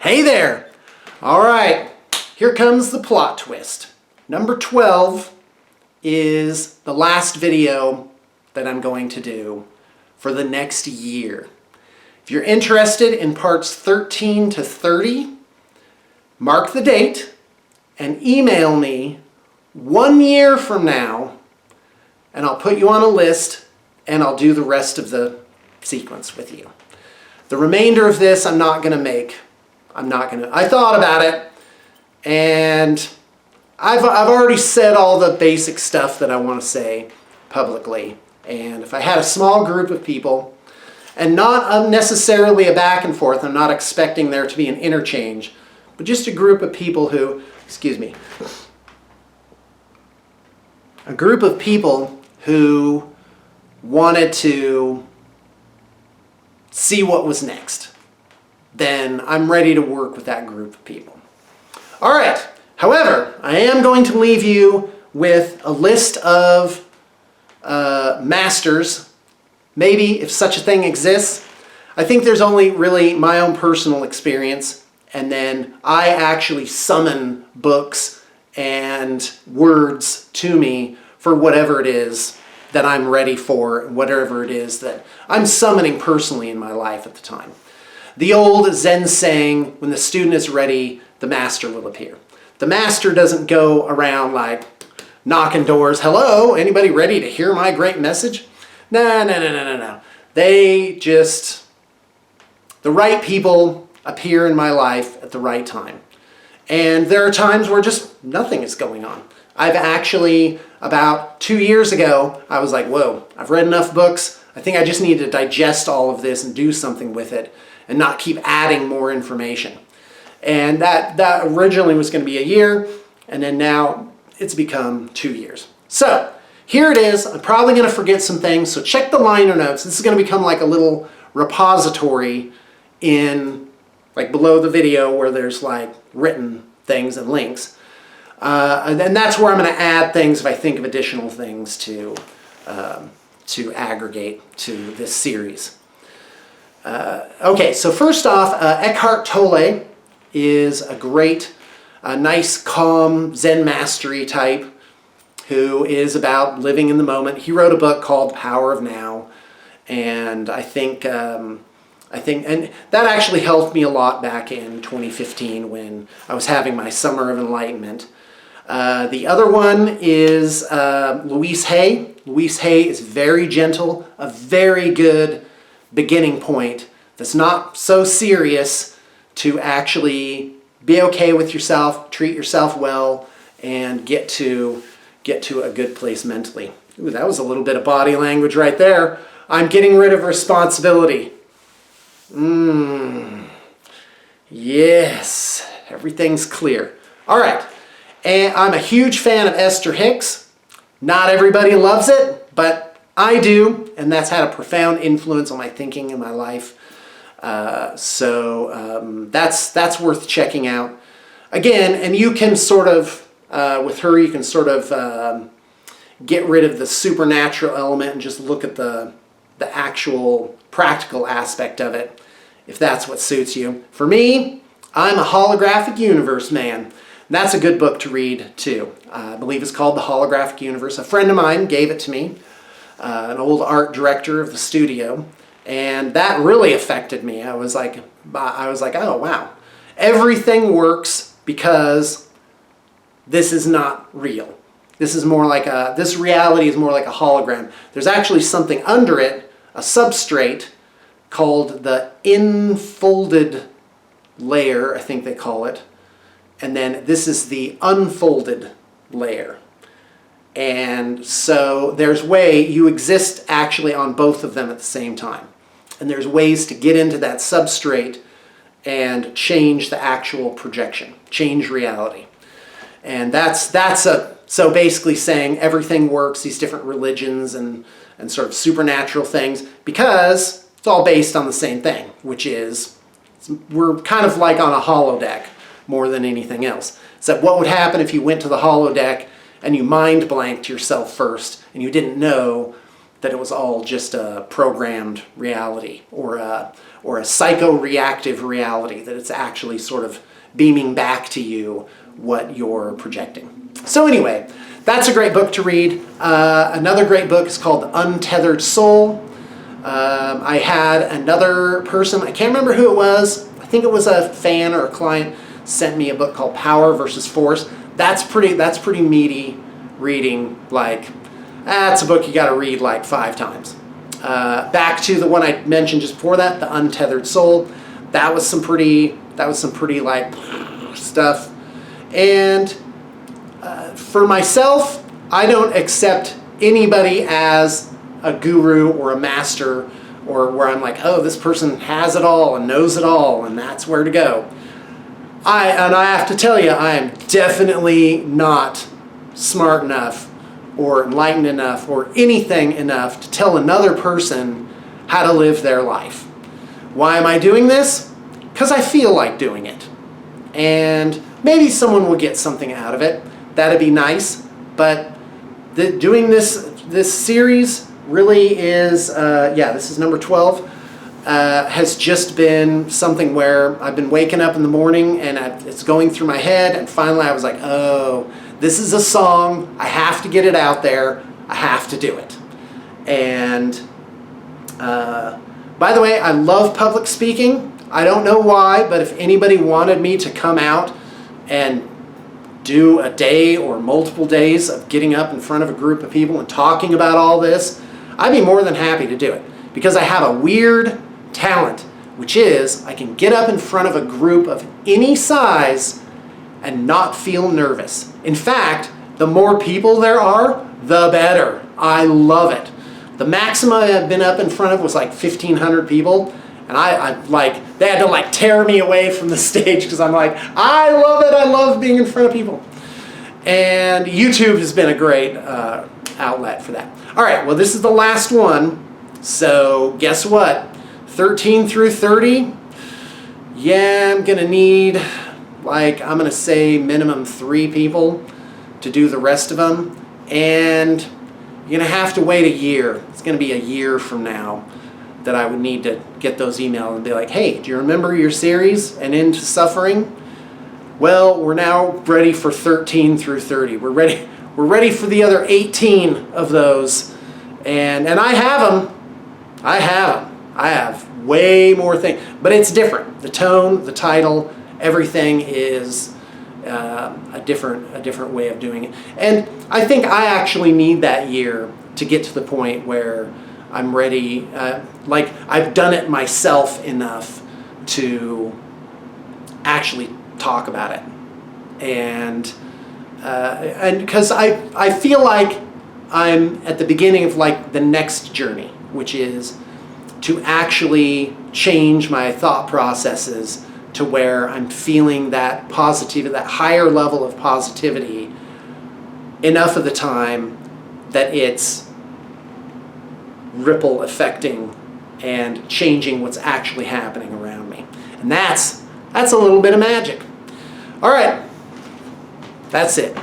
Hey there! Alright, here comes the plot twist. Number 12 is the last video that I'm going to do for the next year. If you're interested in parts 13 to 30, mark the date and email me 1 year from now, and I'll put you on a list and I'll do the rest of the sequence with you. The remainder of this I'm not going to make. I thought about it, and I've already said all the basic stuff that I want to say publicly. And if I had a small group of people, and not necessarily a back and forth, I'm not expecting there to be an interchange, but just a group of people who, a group of people who wanted to see what was next, then I'm ready to work with that group of people. All right. However, I am going to leave you with a list of masters, maybe if such a thing exists. I think there's only really my own personal experience, and then I actually summon books and words to me for whatever it is that I'm ready for, whatever it is that I'm summoning personally in my life at the time. The old Zen saying, when the student is ready, the master will appear. The master doesn't go around like knocking doors, hello, anybody ready to hear my great message? No. The right people appear in my life at the right time. And there are times where just nothing is going on. I've actually, about 2 years ago, I was like, whoa, I've read enough books. I think I just need to digest all of this and do something with it and not keep adding more information. And that originally was going to be a year, and then now it's become 2 years. So here it is. I'm probably going to forget some things, so check the liner notes. This is going to become like a little repository in, like below the video where there's like written things and links. And then that's where I'm going to add things if I think of additional things to aggregate to this series. Okay, so first off, Eckhart Tolle is a great, nice, calm Zen mastery type who is about living in the moment. He wrote a book called Power of Now, and I think and that actually helped me a lot back in 2015 when I was having my Summer of Enlightenment. The other one is Louise Hay. Louise Hay is very gentle, a very good beginning point that's not so serious to actually be okay with yourself, treat yourself well, and get to a good place mentally. Ooh, that was a little bit of body language right there. I'm getting rid of responsibility. Yes, everything's clear. All right, and I'm a huge fan of Esther Hicks. Not everybody loves it, but I do, and that's had a profound influence on my thinking in my life. So that's worth checking out. Again, and you can sort of, with her, you can sort of get rid of the supernatural element and just look at the actual practical aspect of it, if that's what suits you. For me, I'm a holographic universe man. That's a good book to read, too. I believe it's called The Holographic Universe. A friend of mine gave it to me, an old art director of the studio, and that really affected me. I was like, oh, wow. Everything works because this is not real. This is more like this reality is more like a hologram. There's actually something under it, a substrate, called the enfolded layer, I think they call it. And then this is the unfolded layer. And so there's you exist actually on both of them at the same time. And there's ways to get into that substrate and change the actual projection, change reality. And so basically saying everything works, these different religions and sort of supernatural things, because it's all based on the same thing, which is we're kind of like on a holodeck more than anything else. So what would happen if you went to the holodeck and you mind blanked yourself first and you didn't know that it was all just a programmed reality or a psycho-reactive reality, that it's actually sort of beaming back to you what you're projecting. So anyway, that's a great book to read. Another great book is called The Untethered Soul. I had another person, I can't remember who it was, I think it was a fan or a client, sent me a book called Power versus Force. That's pretty meaty reading. Like, that's a book you got to read like 5 times. Back to the one I mentioned just before that, The Untethered Soul. That was some pretty like stuff. And for myself, I don't accept anybody as a guru or a master, or where I'm like, oh, this person has it all and knows it all and that's where to go. I have to tell you, I am definitely not smart enough or enlightened enough or anything enough to tell another person how to live their life. Why am I doing this? Because I feel like doing it. And maybe someone will get something out of it. That'd be nice. But doing this series really is, this is number 12, has just been something where I've been waking up in the morning and it's going through my head, and finally I was like, oh, this is a song, I have to get it out there, I have to do it. And by the way, I love public speaking. I don't know why, but if anybody wanted me to come out and do a day or multiple days of getting up in front of a group of people and talking about all this, I'd be more than happy to do it, because I have a weird talent, which is I can get up in front of a group of any size and not feel nervous. In fact, the more people there are, the better. I love it. The maximum I've been up in front of was like 1,500 people, and I like, they had to like tear me away from the stage because I'm like, I love it. I love being in front of people. And YouTube has been a great outlet for that. All right, well, this is the last one. So guess what? 13 through 30. Yeah, I'm gonna need, like, I'm gonna say minimum 3 people to do the rest of them. And you're gonna have to wait a year. It's gonna be a year from now that I would need to get those emails and be like, hey, do you remember your series, An End to Suffering? Well, we're now ready for 13 through 30. We're ready for the other 18 of those. And I have them. I have way more things, but it's different. The tone, the title, everything is a different way of doing it. And I think I actually need that year to get to the point where I'm ready, like I've done it myself enough to actually talk about it. And because I feel like I'm at the beginning of like the next journey, which is to actually change my thought processes to where I'm feeling that positivity, that higher level of positivity enough of the time that it's ripple affecting and changing what's actually happening around me. And that's a little bit of magic. All right, that's it.